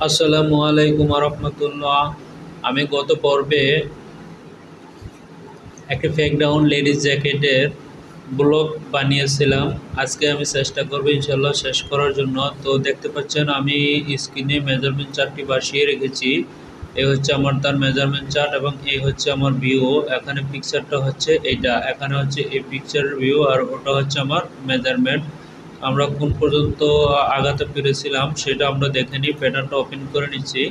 আসসালামু আলাইকুম রহমতুল্লাহ। আমি গত পর্বে একটা ফেক ডাউন লেডিস জ্যাকেটের ব্লগ বানিয়েছিলাম। আজকে আমি চেষ্টা করব ইনশাল্লাহ শেষ করার জন্য। তো দেখতে পাচ্ছেন আমি স্ক্রিনে মেজারমেন্ট চার্টটি বসিয়ে রেখেছি। এই হচ্ছে আমার তার মেজারমেন্ট চার্ট এবং এই হচ্ছে আমার ভিউ। এখানে পিকচারটা হচ্ছে এইটা, এখানে হচ্ছে এই পিকচারের ভিউ আর ওটা হচ্ছে আমার মেজারমেন্ট। আমরা কোন পর্যন্ত আগাতে পেরেছিলাম সেটা আমরা দেখে নিই। প্যাটার্নটা ওপেন করে নিচ্ছি।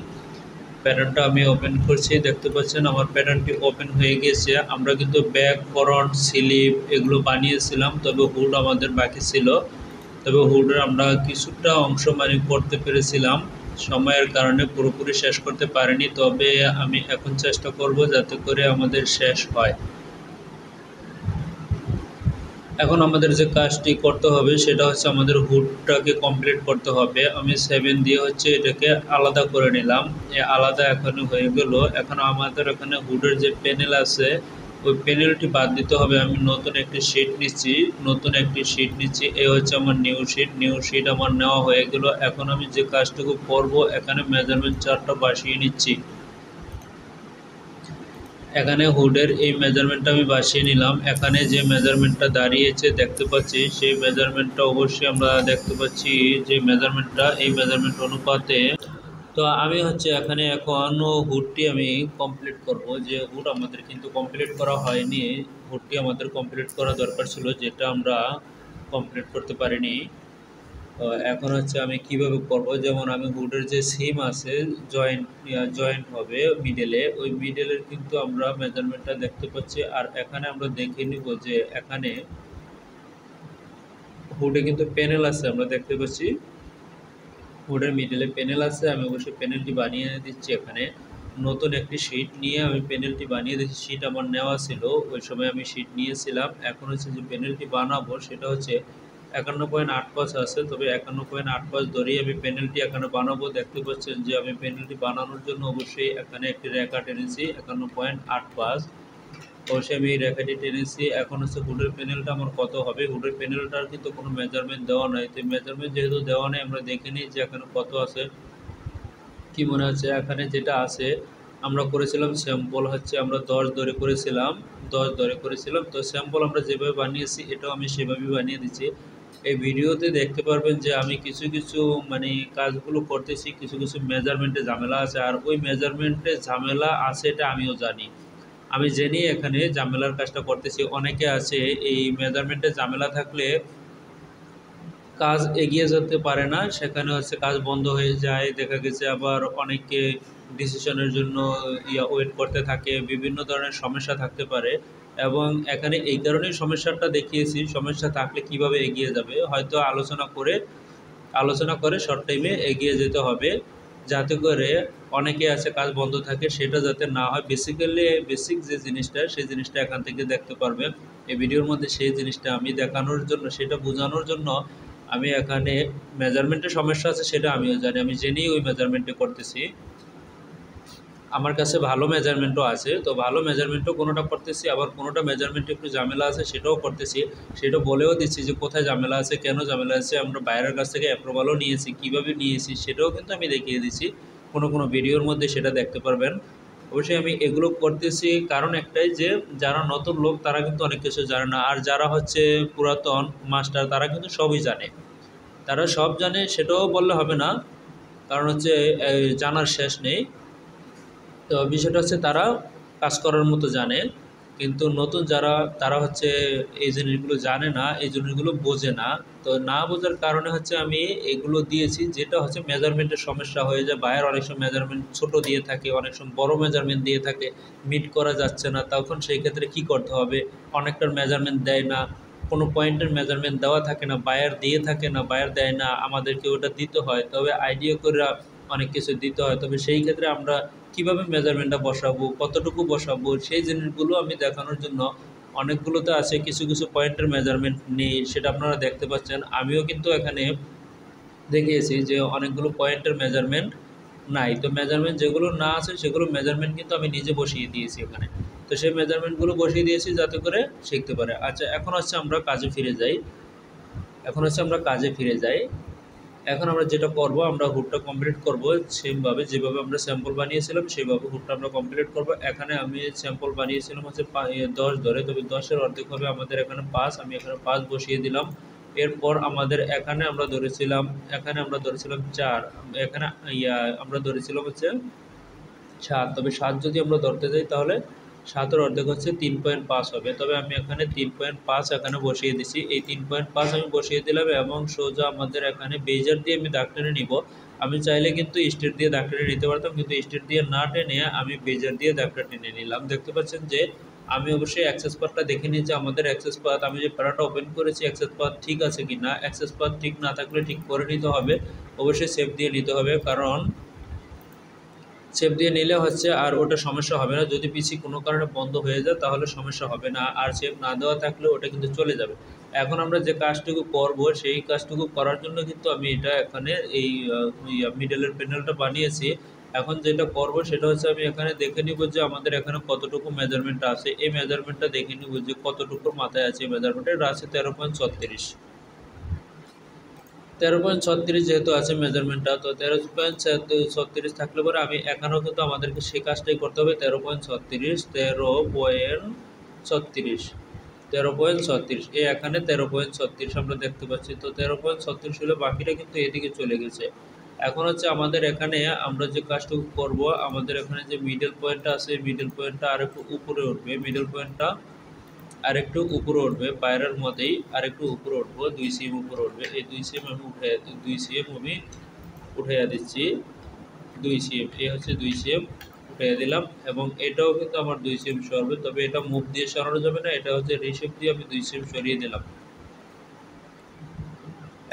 প্যাটার্নটা আমি ওপেন করছি, দেখতে পাচ্ছেন আমার প্যাটার্নটি ওপেন হয়ে গেছে। আমরা কিন্তু ব্যাক, ফ্রন্ট, স্লিপ এগুলো বানিয়েছিলাম, তবে হুড আমাদের বাকি ছিল। তবে হুডের আমরা কিছুটা অংশ করতে পেরেছিলাম, সময়ের কারণে পুরোপুরি শেষ করতে পারিনি। তবে আমি এখন চেষ্টা করব যাতে করে আমাদের শেষ হয়। এখন আমাদের যে কাজটি করতে হবে সেটা হচ্ছে আমাদের হুডটাকে কমপ্লিট করতে হবে। আমি 7 দিয়ে হচ্ছে এটাকে আলাদা করে নিলাম। আলাদা এখন হয়ে গেল। এখন আমাদের এখানে হুডের যে প্যানেল আছে ওই প্যানেলটি বাদ দিতে হবে। আমি নতুন একটি শিট নিচ্ছি, এই হচ্ছে আমার নিউ শিট আমার নেওয়া হয়ে গেল। এখন আমি যে কাজটুকু করব, এখানে মেজারমেন্ট চার্টটা বসিয়ে নিচ্ছি। এখানে হুডের এই মেজারমেন্টটা আমি বসিয়ে নিলাম। এখানে যে মেজারমেন্টটা দাঁড়িয়েছে দেখতে পাচ্ছি, সেই মেজারমেন্টটা অবশ্যই আমরা দেখতে পাচ্ছি যে মেজারমেন্টটা এই মেজারমেন্ট অনুপাতে। তো আমি হচ্ছে এখানে এখন হুডটি আমি কমপ্লিট করব। যে হুড আমাদের কিন্তু কমপ্লিট করা হয়নি, হুডটি আমাদের কমপ্লিট করা দরকার ছিল, যেটা আমরা কমপ্লিট করতে পারিনি। এখন হচ্ছে আমি কিভাবে করব, যেমন আমি হুডের যে সিম আছে জয়েন্ট জয়েন্ট হবে মিডলে, ওই মিডলের কিন্তু আমরা মেজারমেন্টটা দেখতে পাচ্ছি। আর এখানে আমরা দেখে নিব যে এখানে হুডে কিন্তু প্যানেল আছে, আমরা দেখতে পাচ্ছি হুডের মিডলে প্যানেল আছে। আমি অবশ্যই প্যানেলটি বানিয়ে দিচ্ছি। এখানে নতুন একটি শিট নিয়ে আমি প্যানেলটি বানিয়ে দিচ্ছি। শিট আমার নেওয়া ছিল, ওই সময় আমি শিট নিয়েছিলাম। এখন হচ্ছে যে প্যানেলটি বানাবো সেটা হচ্ছে 51.85 আছে, তবে 51.85 ধরেই আমি প্যানেলটি এখানে বানাবো। দেখতে পাচ্ছেন যে আমি প্যানেলটি বানানোর জন্য অবশ্যই এখানে একটি রেখা টেনেছি 51.85। অবশ্যই আমি এই রেখাটি টেনেছি। এখন হচ্ছে হুডের প্যানেলটা আমার কত হবে। হুডের প্যানেলটার কিন্তু কোনো মেজারমেন্ট দেওয়া নাই, তো মেজারমেন্ট যেহেতু দেওয়া নেই আমরা দেখে নিই যে এখানে কত আছে। কি মনে হচ্ছে এখানে যেটা আছে, আমরা করেছিলাম স্যাম্পল হচ্ছে আমরা 10 ধরে করেছিলাম, 10 ধরে করেছিলাম। তো স্যাম্পল আমরা যেভাবে বানিয়েছি এটাও আমি সেভাবেই বানিয়ে দিচ্ছি। এই ভিডিওতে দেখতে পারবেন যে আমি কিছু কিছু কাজগুলো করতেছি, কিছু কিছু মেজারমেন্টে ঝামেলা আছে। আর ওই মেজারমেন্টে ঝামেলা আছে এটা আমিও জানি, আমি জেনে এখানে ঝামেলার কাজটা করতেছি। অনেকে আছে এই মেজারমেন্টে ঝামেলা থাকলে কাজ এগিয়ে যেতে পারে না, সেখানে হচ্ছে কাজ বন্ধ হয়ে যায়। দেখা গেছে আবার অনেকে ডিসিশনের জন্য ওয়েট করতে থাকে, বিভিন্ন ধরনের সমস্যা থাকতে পারে। এবং এখানে এই কারণেই সমস্যাটা দেখিয়েছি, সমস্যা থাকলে কিভাবে এগিয়ে যাবে হয়তো আলোচনা করে শর্ট টাইমে এগিয়ে যেতে হবে, যাতে করে অনেকে আছে কাজ বন্ধ থাকে সেটা যাতে না হয়। বেসিক যে জিনিসটা সেই জিনিসটা এখান থেকে দেখতে পারবেন এই ভিডিওর মধ্যে। সেই জিনিসটা আমি দেখানোর জন্য, সেটা বোঝানোর জন্য আমি এখানে মেজারমেন্টের সমস্যা আছে সেটা আমিও জানি, আমি জেনেই ওই মেজারমেন্টে করতেছি। আমার কাছে ভালো মেজারমেন্টও আছে, তো ভালো মেজারমেন্টও কোনোটা করতেছি, আবার কোনোটা মেজারমেন্টে একটু ঝামেলা আছে সেটাও করতেছি। সেটা বলেও দিচ্ছি যে কোথায় ঝামেলা আছে, কেন ঝামেলা আছে। আমরা বাইরের কাছ থেকে অ্যাপ্রুভালও নিয়েছি, কীভাবে নিয়েছি সেটাও কিন্তু আমি দেখিয়ে দিচ্ছি। কোনো কোনো ভিডিওর মধ্যে সেটা দেখতে পারবেন। অবশ্যই আমি এগুলো করতেছি কারণ একটাই, যে যারা নতুন লোক তারা কিন্তু অনেক কিছু জানে না, আর যারা হচ্ছে পুরাতন মাস্টার তারা কিন্তু সবই জানে। তারা সব জানে সেটাও বললে হবে না, কারণ হচ্ছে জানার শেষ নেই। তো বিষয়টা হচ্ছে তারা কাজ করার মতো জানে, কিন্তু নতুন যারা তারা হচ্ছে এই জিনিসগুলো জানে না, এই জিনিসগুলো বোঝে না। তো না বোঝার কারণে হচ্ছে আমি এগুলো দিয়েছি, যেটা হচ্ছে মেজারমেন্টের সমস্যা হয়ে যায়। বাইরে অনেক সময় মেজারমেন্ট ছোট দিয়ে থাকে, অনেক সময় বড় মেজারমেন্ট দিয়ে থাকে, মিট করা যাচ্ছে না, তখন সেই ক্ষেত্রে কি করতে হবে। অনেকটার মেজারমেন্ট দেয় না, কোনো পয়েন্টের মেজারমেন্ট দেওয়া থাকে না, বায়ার দিয়ে থাকে না, বায়ার দেয় না, আমাদেরকে ওটা দিতে হয়। তবে আইডিয়া করে অনেক কিছু দিতে হয়। তবে সেই ক্ষেত্রে আমরা কিভাবে মেজারমেন্টটা বসাবো, কতটুকু বসাবো, সেই জিনিসগুলো আমি দেখানোর জন্য অনেকগুলোতে আছে, কিছু কিছু পয়েন্টের মেজারমেন্ট নেই, সেটা আপনারা দেখতে পাচ্ছেন। আমিও কিন্তু এখানে দেখিয়েছি যে অনেকগুলো পয়েন্টের মেজারমেন্ট নাই। তো মেজারমেন্ট যেগুলো না আছে সেগুলো মেজারমেন্ট কিন্তু আমি নিজে বসিয়ে দিয়েছি এখানে। তো সেই মেজারমেন্টগুলো বসিয়ে দিয়েছি যাতে করে শিখতে পারে। আচ্ছা, এখন হচ্ছে আমরা কাজে ফিরে যাই। এখন আমরা যেটা করব, আমরা হুডটা কমপ্লিট করব সেমভাবে, যেভাবে আমরা স্যাম্পল বানিয়েছিলাম সেইভাবে হুডটা আমরা কমপ্লিট করব। এখানে আমি স্যাম্পল বানিয়েছিলাম হচ্ছে 10 ধরে, তবে 10-এর অর্ধেক হবে আমাদের এখানে 5, আমি এখানে 5 বসিয়ে দিলাম। এরপর আমাদের এখানে আমরা ধরেছিলাম 4, এখানে আমরা ধরেছিলাম হচ্ছে 7, তবে 7 যদি আমরা ধরতে যাই তাহলে 7-এর অর্ধেক হচ্ছে 3.5 হবে। তবে আমি এখানে 3.5 এখানে বসিয়ে দিছি। এই 3.5 আমি বসিয়ে দিলাম এবং সোজা আমাদের এখানে বেজার দিয়ে আমি দাগ টেনে নিব। আমি চাইলে কিন্তু স্ট্রেট দিয়ে দাগ টেনে নিতে পারতাম, কিন্তু স্ট্রেট দিয়ে না টেনে আমি বেজার দিয়ে দাগটা টেনে নিলাম। দেখতে পাচ্ছেন যে আমি অবশ্যই অ্যাক্সেস পাথটা দেখে নিই যে আমাদের অ্যাক্সেস পাথ, আমি যে প্যারাটা ওপেন করেছি অ্যাক্সেস পাথ ঠিক আছে কি না। অ্যাক্সেস পাথ ঠিক না থাকলে ঠিক করে নিতে হবে, অবশ্যই সেভ দিয়ে নিতে হবে, কারণ সেভ দিয়ে নিলে হচ্ছে আর ওটা সমস্যা হবে না। যদি পিসি কোনো কারণে বন্ধ হয়ে যায় তাহলে সমস্যা হবে না, আর সেভ না দেওয়া থাকলে ওটা কিন্তু চলে যাবে। এখন আমরা যে কাজটুকু করব সেই কাজটুকু করার জন্য কিন্তু আমি এটা এখানে এই মিডলের প্যানেলটা বানিয়েছি। এখন যেটা করব সেটা হচ্ছে আমি এখানে দেখে নিব যে আমাদের এখানে কতটুকু মেজারমেন্ট আছে। এই মেজারমেন্টটা দেখে নিব যে কতটুকুর মাথায় আছে। এই মেজারমেন্টে এটা আছে 13.36, 13.36 যেহেতু আছে মেজারমেন্টটা, তো 13.36 থাকলে পরে আমি এখানেও কিন্তু আমাদেরকে সেই কাজটাই করতে হবে। 13.36, 13.36 এই এখানে 13.36 আমরা দেখতে পাচ্ছি। তো 13.36 হলে বাকিটা কিন্তু এদিকে চলে গেছে। এখন হচ্ছে আমাদের এখানে আমরা যে কাজটুকু করব, আমাদের এখানে যে মিডল পয়েন্টটা আছে মিডল পয়েন্টটা আরেকটু উপরে উঠবে, মিডল পয়েন্টটা আরেকটু উপরে উঠবে, পায়রার মধ্যেই আরেকটু উপরে উঠবো, 2 সিএম উপরে উঠবে। এই 2 সিএম আমি উঠাইয়া দিচ্ছি। 2 সিএম, এই হচ্ছে 2 সিএম উঠাইয়া দিলাম, এবং এটাও কিন্তু আমার 2 সিএম সরবে, তবে এটা মুভ দিয়ে সরানো যাবে না, এটা হচ্ছে রিশেপ দিয়ে আমি 2 সিএম সরিয়ে দিলাম।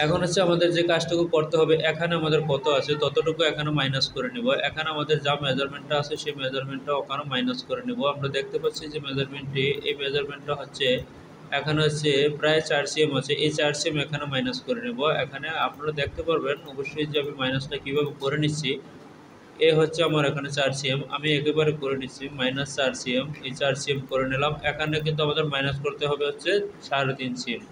এখন হচ্ছে আমাদের যে কাজটুকু করতে হবে, এখানে আমাদের কত আছে ততটুকু এখানে মাইনাস করে নিব। এখানে আমাদের যা মেজারমেন্টটা আছে সেই মেজারমেন্টটা ওখানে মাইনাস করে নিব। আমরা দেখতে পাচ্ছি যে এই মেজারমেন্টটা হচ্ছে এখানে হচ্ছে প্রায় 4 সিএম আছে, এই 4 সিএম এখানে মাইনাস করে নেব। এখানে আপনারা দেখতে পারবেন অবশ্যই যে আমি মাইনাসটা কীভাবে করে নিচ্ছি। এ হচ্ছে আমার এখানে 4 সিএম, আমি একেবারে করে নিচ্ছি -4 সিএম, এই 4 সিএম করে নিলাম। এখানে কিন্তু আমাদের মাইনাস করতে হবে হচ্ছে 3.5 সিএম,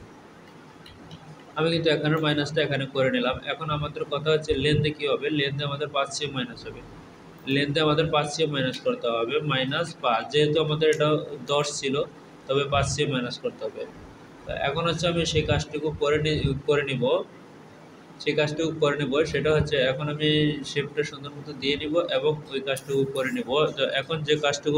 আমি কিন্তু এখানে মাইনাসটা এখানে করে নিলাম। এখন আমাদের কথা হচ্ছে লেন্থে কী হবে, লেন্থে আমাদের 5 সিএম মাইনাস হবে, লেন্থে আমাদের 5 সিএম মাইনাস করতে হবে, -5, যেহেতু আমাদের এটা 10 ছিল তবে 5 সিএম মাইনাস করতে হবে। এখন হচ্ছে আমি সেই কাজটুকু করে নিব, সেটা হচ্ছে এখন আমি শেপটা সুন্দর মতো দিয়ে নিব এবং ওই কাজটুকু করে নিব। তো এখন যে কাজটা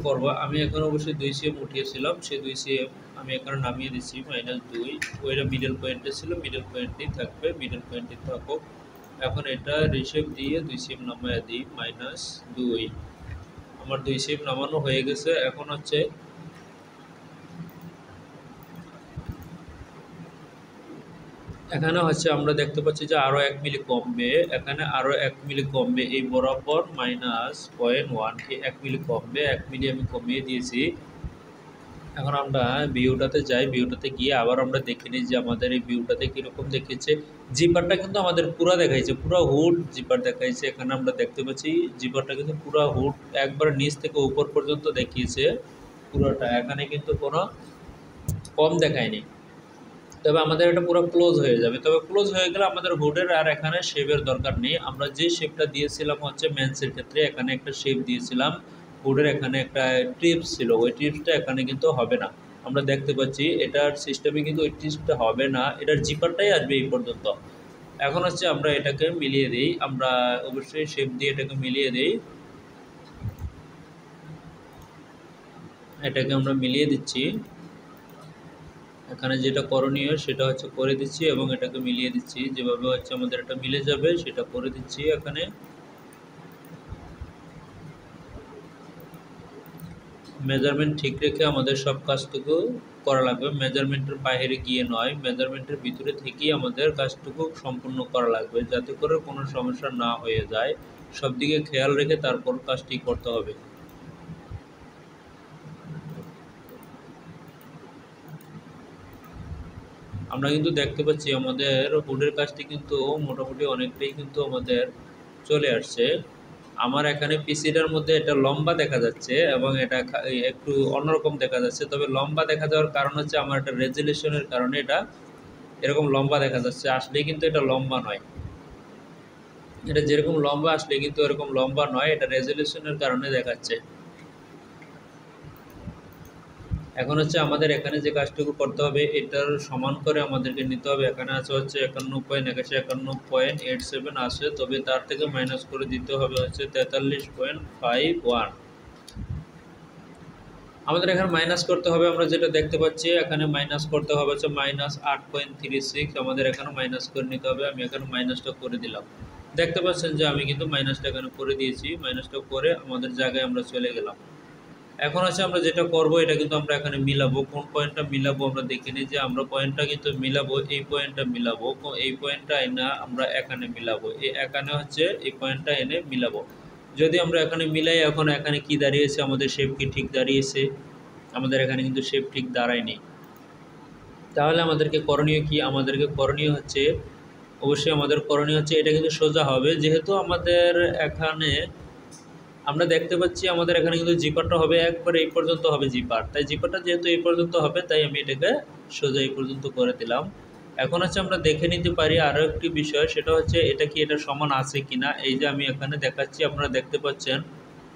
করব আমি এখন অবশ্যই 2 সিএম উঠিয়েছিলাম, সেই 2 সিএম আমি এখানে নামিয়ে দিচ্ছি -2, ওইটা মিডল পয়েন্টে ছিল, মিডল পয়েন্টেই থাকবে, মিডল পয়েন্টে থাকুক। এখন এটা রিশেপ দিয়ে 2 সিএম নামাইয়া দিই -2, আমার 2 সিএম নামানো হয়ে গেছে। এখন হচ্ছে এখানে হচ্ছে আমরা দেখতে পাচ্ছি যে আরও 1 মিলি কমবে, এখানে আরও 1 মিলি কমবে, এই বরাবর -0.1, এই 1 মিলি কমবে, 1 মিলি আমি কমিয়ে দিয়েছি। এখন আমরা ভিউটাতে যাই, ভিউটাতে গিয়ে আবার আমরা দেখে নিই যে আমাদের এই ভিউটাতে কীরকম দেখিয়েছে। জিপারটা কিন্তু আমাদের পুরা দেখাইছে, পুরো হুড জিপার দেখাইছে। এখানে আমরা দেখতে পাচ্ছি জিপারটা কিন্তু পুরো হুড একবার নিচ থেকে উপর পর্যন্ত দেখিয়েছে পুরোটা, এখানে কিন্তু কোনো কম দেখায়নি। তবে আমাদের এটা পুরো ক্লোজ হয়ে যাবে, তবে ক্লোজ হয়ে গেলে আমাদের হুডের আর এখানে শেপের দরকার নেই। আমরা যে শেপটা দিয়েছিলাম হচ্ছে মেন্সের ক্ষেত্রে, এখানে একটা শেপ দিয়েছিলাম, হুডের এখানে একটা টিপস ছিল, ওই টিপসটা এখানে কিন্তু হবে না। আমরা দেখতে পাচ্ছি এটার সিস্টেমে কিন্তু ওই টিপসটা হবে না, এটার জিপারটাই আসবে এই পর্যন্ত। এখন হচ্ছে আমরা এটাকে মিলিয়ে দিই, আমরা অবশ্যই শেপ দিয়ে এটাকে মিলিয়ে দিই, এটাকে আমরা মিলিয়ে দিচ্ছি। এখানে যেটা করণীয় সেটা হচ্ছে করে দিচ্ছি এবং এটাকে মিলিয়ে দিচ্ছি, যেভাবে হচ্ছে আমাদের এটা মিলে যাবে সেটা করে দিচ্ছি। এখানে মেজারমেন্ট ঠিক রেখে আমাদের সব কাজটুকু করা লাগবে, মেজারমেন্টের বাইরে গিয়ে নয়, মেজারমেন্টের ভিতরে থেকেই আমাদের কাজটুকু সম্পূর্ণ করা লাগবে, যাতে করে কোনো সমস্যা না হয়ে যায়। সব দিকে খেয়াল রেখে তারপর কাজটি করতে হবে। আমরা কিন্তু দেখতে পাচ্ছি আমাদের হুডের কাজটি কিন্তু মোটামুটি অনেকটাই কিন্তু আমাদের চলে আসছে। আমার এখানে পিসিটার মধ্যে এটা লম্বা দেখা যাচ্ছে এবং এটা একটু অন্যরকম দেখা যাচ্ছে, তবে লম্বা দেখা যাওয়ার কারণ হচ্ছে আমার এটা রেজুলেশনের কারণে এটা এরকম লম্বা দেখা যাচ্ছে, আসলে কিন্তু এটা লম্বা নয়। এটা যেরকম লম্বা আসলে কিন্তু এরকম লম্বা নয়, এটা রেজুলেশনের কারণে দেখাচ্ছে। এখন হচ্ছে আমাদের এখানে যে কাজটুকু করতে হবে এটার সমান করে আমাদেরকে নিতে হবে। এখানে আছে হচ্ছে 51.81.87 আসে, তবে তার থেকে মাইনাস করে দিতে হবে হচ্ছে 43.51। আমাদের এখানে মাইনাস করতে হবে, আমরা যেটা দেখতে পাচ্ছি এখানে মাইনাস করতে হবে হচ্ছে -8.36। আমাদের এখানে মাইনাস করে নিতে হবে। আমি এখানে মাইনাসটা করে দিলাম, দেখতে পাচ্ছেন যে আমি কিন্তু মাইনাসটা এখানে করে দিয়েছি। মাইনাসটা করে আমাদের জায়গায় আমরা চলে গেলাম। এখন আছে আমরা যেটা করব এটা কিন্তু আমরা এখানে মিলাবো। কোন পয়েন্টটা মিলাবো আমরা দেখে নিই, যে আমরা পয়েন্টটা কিন্তু মিলাবো, এই পয়েন্টটা মিলাবো, এই পয়েন্টটা এনে আমরা এখানে মিলাবো, এই এখানে হচ্ছে এই পয়েন্টটা এনে মিলাবো। যদি আমরা এখানে মিলাই, এখন এখানে কি দাঁড়িয়েছে, আমাদের শেপ কি ঠিক দাঁড়িয়েছে? আমাদের এখানে কিন্তু শেপ ঠিক দাঁড়ায়নি। তাহলে আমাদেরকে করণীয় কি? আমাদেরকে করণীয় হচ্ছে, অবশ্যই আমাদের করণীয় হচ্ছে এটা কিন্তু সোজা হবে, যেহেতু আমাদের এখানে আমরা দেখতে পাচ্ছি আমাদের এখানে কিন্তু জিপারটা হবে একবার এই পর্যন্ত হবে জিপার, তাই জিপারটা যেহেতু এই পর্যন্ত হবে তাই আমি এটাকে সোজা এই পর্যন্ত করে দিলাম। এখন হচ্ছে আমরা দেখে নিতে পারি আরও একটি বিষয়, সেটা হচ্ছে এটা কি এটা সমান আছে কিনা। এই যে আমি এখানে দেখাচ্ছি, আপনারা দেখতে পাচ্ছেন।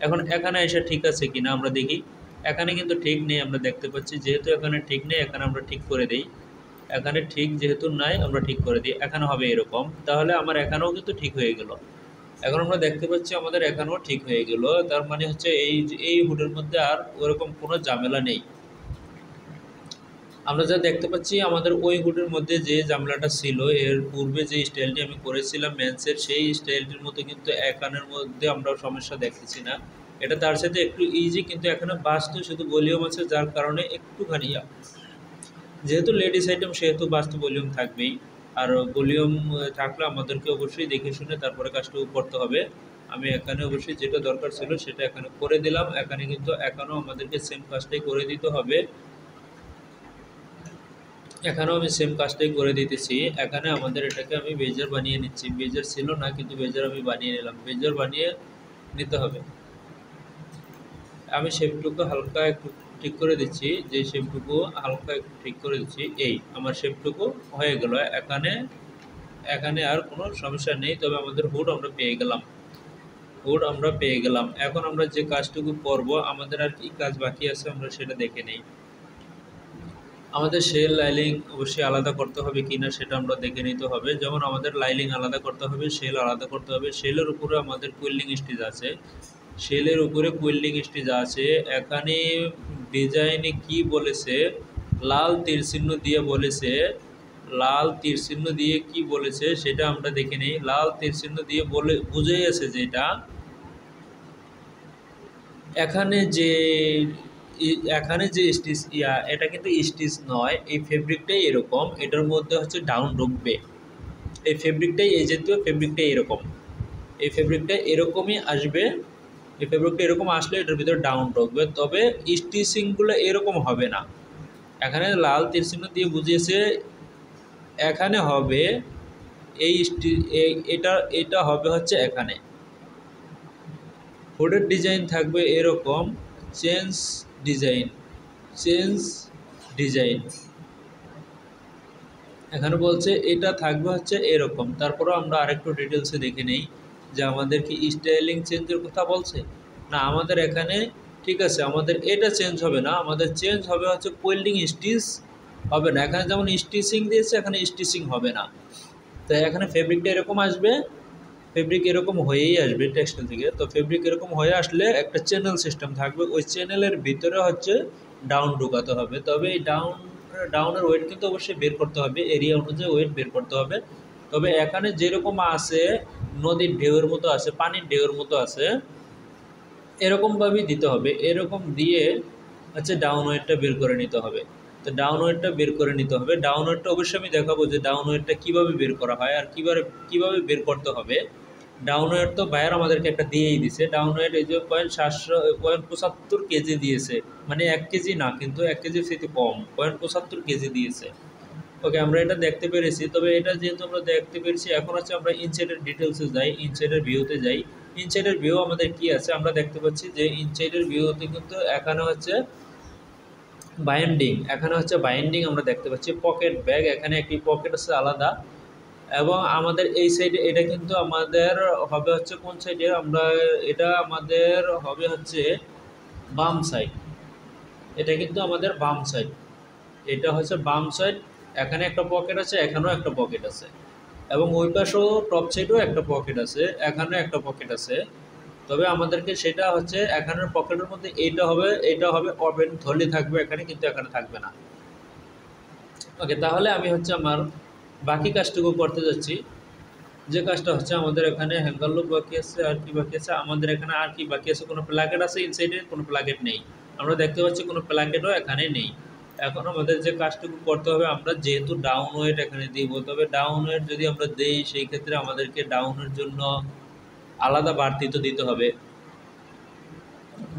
এখন এখানে এসে ঠিক আছে কিনা আমরা দেখি। এখানে কিন্তু ঠিক নেই, আমরা দেখতে পাচ্ছি। যেহেতু এখানে ঠিক নেই, এখানে আমরা ঠিক করে দিই। এখানে ঠিক যেহেতু নাই, আমরা ঠিক করে দিই। এখানে হবে এরকম, তাহলে আমার এখানেও কিন্তু ঠিক হয়ে গেল। এখন আমরা দেখতে পাচ্ছি আমাদের এখানেও ঠিক হয়ে গেল। তার মানে হচ্ছে এই হুডের মধ্যে আর ওরকম কোনো ঝামেলা নেই। আমরা যা দেখতে পাচ্ছি আমাদের ওই হুডের মধ্যে যে ঝামেলাটা ছিল, এর পূর্বে যে স্টাইলটি আমি করেছিলাম মেন্সের, সেই স্টাইলটির মতো কিন্তু এখানের মধ্যে আমরা সমস্যা দেখতেছি না। এটা তার সাথে একটু ইজি, কিন্তু এখানে বাস্তু শুধু ভলিউম আছে, যার কারণে একটুখানি যেহেতু লেডিস আইটেম সেহেতু বাস্তু ভলিউম থাকবেই। আর ভলিউম থাকলে আমাদেরকে অবশ্যই দেখে শুনে তারপরে কাজটুকু করতে হবে। আমি এখানে অবশ্যই যেটা দরকার ছিল সেটা এখানে করে দিলাম। এখানে কিন্তু এখনও আমাদেরকে সেম কাজটাই করে দিতে হবে। এখানেও আমি সেম কাজটাই করে দিতেছি। এখানে আমাদের এটাকে আমি বেজার বানিয়ে নিচ্ছি। বেজার ছিল না, কিন্তু বেজার আমি বানিয়ে নিলাম। বেজার বানিয়ে নিতে হবে। আমি শেপটুকু হালকা একটু ঠিক করে দিচ্ছি, যে শেপটুকু হালকা একটু ঠিক করে দিচ্ছি। এই আমার শেপটুকু হয়ে গেল। এখানে এখানে আর কোনো সমস্যা নেই, তবে আমাদের হুড আমরা পেয়ে গেলাম। হুড আমরা পেয়ে গেলাম। এখন আমরা যে কাজটুকু করব, আমাদের আর কি কাজ বাকি আছে আমরা সেটা দেখে নেই। আমাদের শেল লাইলিং অবশ্যই আলাদা করতে হবে কিনা সেটা আমরা দেখে নিতে হবে। যেমন আমাদের লাইলিং আলাদা করতে হবে, শেল আলাদা করতে হবে। শেলের উপরে আমাদের কুইলিং স্টিচ আছে, শেলের উপরে কুইলিং স্টিচ আছে। এখানে ডিজাইনে কি বলেছে, লাল তীর চিহ্ন দিয়ে বলেছে, লাল তীর চিহ্ন দিয়ে কি বলেছে সেটা আমরা দেখে নিই। লাল তীর চিহ্ন দিয়ে বলে বুঝেই আছে যেটা এখানে যে এখানে যে স্টিচ এটা কিন্তু স্টিচ নয়, এই ফেব্রিকটাই এরকম, এটার মধ্যে হচ্ছে ডাউন ঢুকবে। এই ফেব্রিকটাই, এই জাতীয় ফেব্রিকটাই এরকম, এই ফেব্রিকটা এরকমই আসবে। এই ফেব্রিকটা এরকম আসলে এটার ভিতরে ডাউন ঢুকবে, তবে স্টিচিংগুলো এরকম হবে না। এখানে লাল তীর চিহ্ন দিয়ে বুঝিয়েছে এখানে হবে এই এটা এটা হবে হচ্ছে এখানে। হুডের ডিজাইন থাকবে এরকম, চেঞ্জ ডিজাইন, চেঞ্জ ডিজাইন। এখানে বলছে এটা থাকবে হচ্ছে এরকম। তারপরেও আমরা আরেকটু ডিটেলসে দেখে নেই যে আমাদের কি স্টাইলিং চেঞ্জের কথা বলছে না। আমাদের এখানে ঠিক আছে, আমাদের এটা চেঞ্জ হবে না, আমাদের চেঞ্জ হবে হচ্ছে কোয়েল্ডিং স্টিচ হবে না। এখানে যেমন স্টিচিং দিয়েছে, এখানে স্টিচিং হবে না। তাই এখানে ফেব্রিকটা এরকম আসবে, ফেব্রিক এরকম হয়েই আসবে টেক্সটাইল থেকে। তো ফেব্রিক এরকম হয়ে আসলে একটা চ্যানেল সিস্টেম থাকবে, ওই চ্যানেলের ভিতরে হচ্ছে ডাউন ঢুকাতে হবে। তবে এই ডাউনের ওয়েট কিন্তু অবশ্যই বের করতে হবে, এরিয়া অনুযায়ী ওয়েট বের করতে হবে। তবে এখানে যেরকম আছে নদীর ঢেউয়ের মতো আছে, পানির ঢেউয়ের মতো আছে, এরকমভাবেই দিতে হবে। এরকম দিয়ে হচ্ছে ডাউন ওয়েটটা বের করে নিতে হবে। তো ডাউন ওয়েটটা বের করে নিতে হবে। ডাউন ওয়েটটা অবশ্যই আমি দেখাবো যে ডাউন ওয়েটটা কীভাবে বের করা হয় আর কীভাবে বের করতে হবে। ডাউন ওয়েট তো বায়ার আমাদেরকে একটা দিয়েই দিছে। ডাউন ওয়েট এই যে 0.75 কেজি দিয়েছে, মানে 1 কেজি না, কিন্তু 1 কেজির থেকে কম, 0.75 কেজি দিয়েছে। ওকে, আমরা এটা দেখতে পেরেছি। তবে এটা যেহেতু আমরা দেখতে পেরেছি, এখন হচ্ছে আমরা ইনসাইডের ডিটেলসে যাই, ইনসাইডের ভিউতে যাই। ইনসাইডের ভিউ আমাদের কি আছে আমরা দেখতে পাচ্ছি যে ইনসাইডের ভিউতে কিন্তু এখানে হচ্ছে বাইন্ডিং, এখানে হচ্ছে বাইন্ডিং আমরা দেখতে পাচ্ছি। পকেট ব্যাগ, এখানে একটি পকেট আছে আলাদা। এবং আমাদের এই সাইডে এটা কিন্তু আমাদের হবে হচ্ছে কোন সাইডে, আমরা এটা আমাদের হবে হচ্ছে বাম সাইড। এটা কিন্তু আমাদের বাম সাইড, এটা হচ্ছে বাম সাইড। এখানে একটা পকেট আছে, এখানেও একটা পকেট আছে, এবং ওই পাশেও টপ সাইডেও একটা পকেট আছে, এখানে একটা পকেট আছে। তবে আমাদেরকে সেটা হচ্ছে এখানের পকেটের মধ্যে এটা হবে ওপেন থলি থাকবে এখানে, কিন্তু এখানে থাকবে না। ওকে, তাহলে আমি হচ্ছে আমার বাকি কাজটুকু করতে যাচ্ছি। যে কাজটা হচ্ছে আমাদের এখানে হ্যাঙ্গার লুপ বাকি আছে, আর কি বাকি আছে আমাদের এখানে, আর কি বাকি আছে, কোনো প্লাকেট আছে ইনসাইডে, কোনো প্লাকেট নেই। আমরা দেখতে পাচ্ছি কোনো প্লাকেটও এখানে নেই। এখন আমাদের যে কাজটুকু করতে হবে, আমরা যেহেতু ডাউন ওয়েট এখানে দিব, তবে ডাউন ওয়েট যদি আমরা দেই সেই ক্ষেত্রে আমাদেরকে ডাউনের জন্য আলাদা বাড়তি তো দিতে হবে,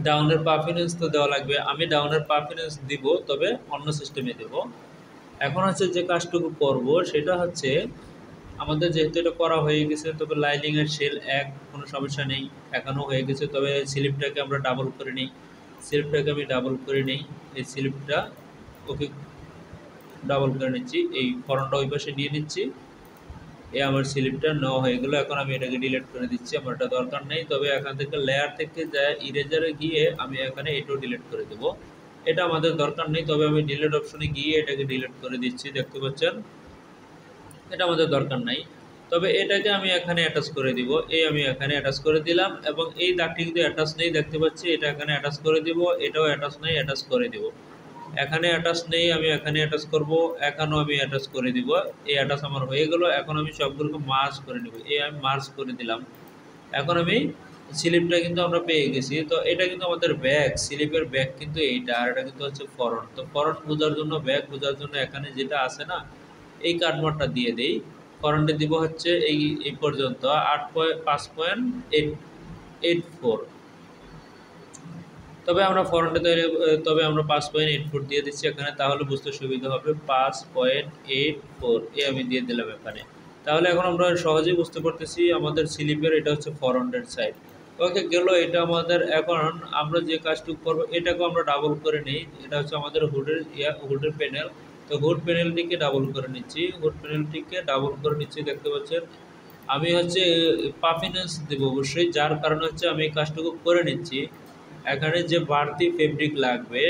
ডাউনের পারফরমেন্স তো দেওয়া লাগবে। আমি ডাউনের পারফরমেন্স দিব, তবে অন্য সিস্টেমে দেব। এখন হচ্ছে যে কাজটুকু করব সেটা হচ্ছে, আমাদের যেহেতু এটা করা হয়ে গেছে, তবে লাইনিংয়ের শেল এক, কোনো সমস্যা নেই, এখনও হয়ে গেছে। তবে স্লিপটাকে আমরা ডাবল করে নিই, স্লিপটাকে আমি ডাবল করে নিই, এই স্লিপটা ওকে ডাবল করে নিচ্ছি, এই ফরনটা ওই পাশে নিয়ে নিচ্ছি। এ আমার স্লিপটা নেওয়া হয়ে গেলো। এখন আমি এটাকে ডিলিট করে দিচ্ছি, আমার এটা দরকার নেই। তবে এখান থেকে লেয়ার থেকে যায় ইরেজারে গিয়ে আমি এখানে এটাও ডিলিট করে দেবো, এটা আমাদের দরকার নেই। তবে আমি ডিলিট অপশনে গিয়ে এটাকে ডিলিট করে দিচ্ছি, দেখতে পাচ্ছেন এটা আমাদের দরকার নাই। তবে এটাকে আমি এখানে অ্যাটাচ করে দিব, এই আমি এখানে অ্যাটাচ করে দিলাম। এবং এই দাগটি কিন্তু অ্যাটাচ নেই, দেখতে পাচ্ছি, এটা এখানে অ্যাটাচ করে দিব, এটাও অ্যাটাচ নেই, অ্যাটাচ করে দিব। এখানে অ্যাটাচ নেই, আমি এখানে অ্যাটাচ করব, এখানেও আমি অ্যাটাচ করে দিব। এই অ্যাটাচ আমার হয়ে গেল। এখন আমি সবগুলোকে মার্জ করে নেব, এই আমি মার্জ করে দিলাম। এখন আমি স্লিপটা কিন্তু আমরা পেয়ে গেছি। তো এটা কিন্তু আমাদের ব্যাক, স্লিপের ব্যাক কিন্তু এইটা, আর এটা কিন্তু হচ্ছে ফরন্ট। তো ফরন্ট বোঝার জন্য, ব্যাক বোঝার জন্য এখানে যেটা আছে না, এই কাটমারটা দিয়ে দেই। ফরন্টে দিব হচ্ছে এই পর্যন্ত 5.84। তবে আমরা ফরন্টে তবে আমরা 5.84 দিয়ে দিচ্ছি এখানে, তাহলে বুঝতে সুবিধা হবে। 5.84 এ আমি দিয়ে দিলাম এখানে। তাহলে এখন আমরা সহজেই বুঝতে পারতেছি আমাদের স্লিপের এটা হচ্ছে ফরন্টের সাইড। ওকে, গেল এটা আমাদের। এখন আমরা যে কাজটুকু করবো, এটাকেও আমরা ডাবল করে নিই। এটা হচ্ছে আমাদের হুডের প্যানেল। তো হুড প্যানেলটিকে ডাবল করে নিচ্ছি, হুড প্যানেলটিকে ডাবল করে নিচ্ছি, দেখতে পাচ্ছেন। আমি হচ্ছে পাফিনেন্স দেবো অবশ্যই, যার কারণে হচ্ছে আমি এই কাজটুকু করে নিচ্ছি। এখানে যে বাড়তি ফেব্রিক লাগবে,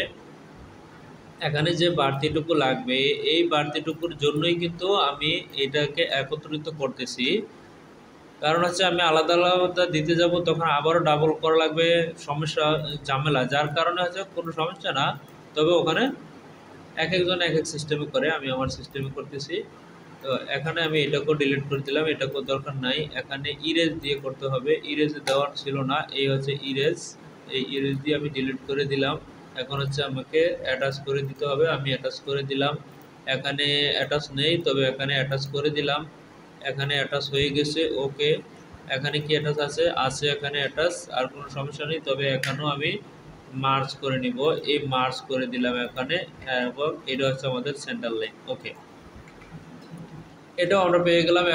এখানে যে বাড়তিটুকু লাগবে, এই বাড়তিটুকুর জন্যই কিন্তু আমি এটাকে একত্রিত করতেছি। কারণ হচ্ছে আমি আলাদা আলাদা দিতে যাব, তখন আবারও ডাবল করা লাগবে, সমস্যা, ঝামেলা। যার কারণে হচ্ছে কোনো সমস্যা না, তবে ওখানে এক একজন এক এক সিস্টেমে করে, আমি আমার সিস্টেমে করতেছি। তো এখানে আমি এটাকেও ডিলিট করে দিলাম, এটাকেও দরকার নাই। এখানে ইরেজ দিয়ে করতে হবে, ইরেজ দেওয়ার ছিল না, এই হচ্ছে ইরেজ, এই ইরেজ দিয়ে আমি ডিলিট করে দিলাম। এখন হচ্ছে আমাকে অ্যাটাচ করে দিতে হবে, আমি অ্যাটাচ করে দিলাম। এখানে অ্যাটাচ নেই, তবে এখানে অ্যাটাচ করে দিলাম, এখানে অ্যাটাচ হয়ে গেছে। ওকে, এখানে কি অ্যাটাচ আছে, আছে এখানে অ্যাটাচ, আর কোনো সমস্যা নেই। তবে এখানেও আমি মার্জ করে নিব, এই মার্জ করে দিলাম এখানে। এবং এটা হচ্ছে আমাদের সেন্টার লাইন। ওকে, এটাও আমরা পেয়ে গেলাম।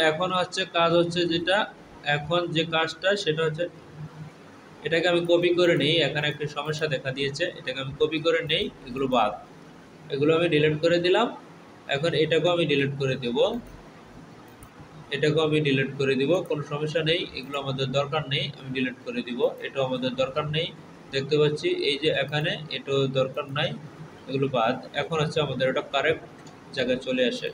এখন হচ্ছে কাজ হচ্ছে যেটা, এখন যে কাজটা সেটা হচ্ছে, এটাকে আমি কপি করে নিই। এখানে একটি সমস্যা দেখা দিয়েছে, এটাকে আমি কপি করে নেই, এগুলো বাদ, এগুলো আমি ডিলিট করে দিলাম। এখন এটাকেও আমি ডিলিট করে দেব, এটাকেও আমি ডিলিট করে দিব, কোনো সমস্যা নেই, এগুলো আমাদের দরকার নেই, আমি ডিলিট করে দিব। এটাও আমাদের দরকার নেই, দেখতে পাচ্ছি এই যে এখানে, এটাও দরকার নাই, এগুলো বাদ। এখন হচ্ছে আমাদের এটা কারেক্ট জায়গায় চলে আসে।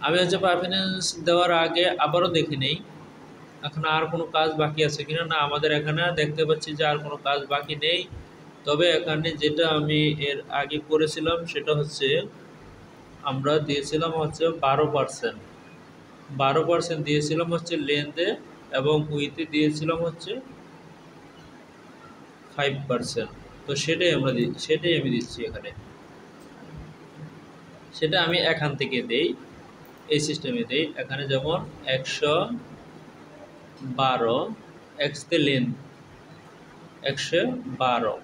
আমি হচ্ছে পারফরমেন্স দেওয়ার আগে আবারও দেখে নেই এখন আর কোনো কাজ বাকি আছে কিনা। না, আমাদের এখানে দেখতে পাচ্ছি যে আর কোনো কাজ বাকি নেই। তবে এখানে যেটা আমি এর আগে করেছিলাম সেটা হচ্ছে, আমরা দিয়েছিলাম হচ্ছে 12%, 12% দিয়েছিলাম হচ্ছে লেন্থে, এবং উইথে দিয়েছিলাম হচ্ছে 5%। তো সেটাই আমি দিচ্ছি এখানে, সেটা আমি এখান থেকে দেই, এই সিস্টেমে দেই। এখানে যেমন 112 এক্সতে লেন্থ 112,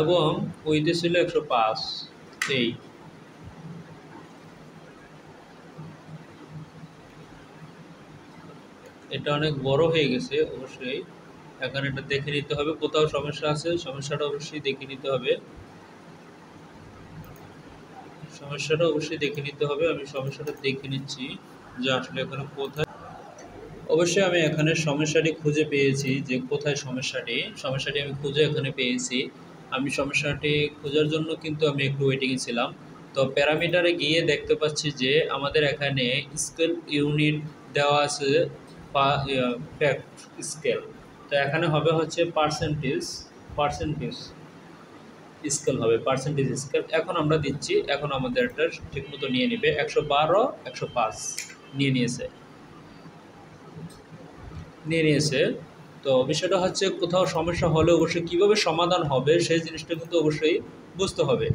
এবং উইথে ছিল 105, এই এটা অনেক বড় হয়ে গেছে, অবশ্যই এখন এটা দেখে নিতে হবে, কোথাও সমস্যা আছে সমস্যাটা অবশ্যই দেখে নিতে হবে, সমস্যাটা অবশ্যই দেখে নিতে হবে। আমি সমস্যাটা দেখে নিচ্ছি যে আসলে এখানে কোথায়। অবশ্যই আমি এখানে সমস্যাটি খুঁজে পেয়েছি যে কোথায় সমস্যাটি আমি খুঁজে এখানে পেয়েছি। আমি সমস্যাটি খোঁজার জন্য কিন্তু আমি একটু ওয়েটিংয়ে ছিলাম। তো প্যারামিটারে গিয়ে দেখতে পাচ্ছি যে আমাদের এখানে স্কেল ইউনিট দেওয়া আছে ফ্যাক্ট স্কেল। তো এখানে হবে হচ্ছে পার্সেন্টেজ স্কেল হবে, পার্সেন্টেজ স্কেল। এখন আমরা দিচ্ছি, এখন আমাদের এটা ঠিকমতো নিয়ে নেবে 112 105 নিয়ে নিয়েছে। তো বিষয়টা হচ্ছে কোথাও সমস্যা হলে অবশ্যই কীভাবে সমাধান হবে সেই জিনিসটা কিন্তু অবশ্যই বুঝতে হবে।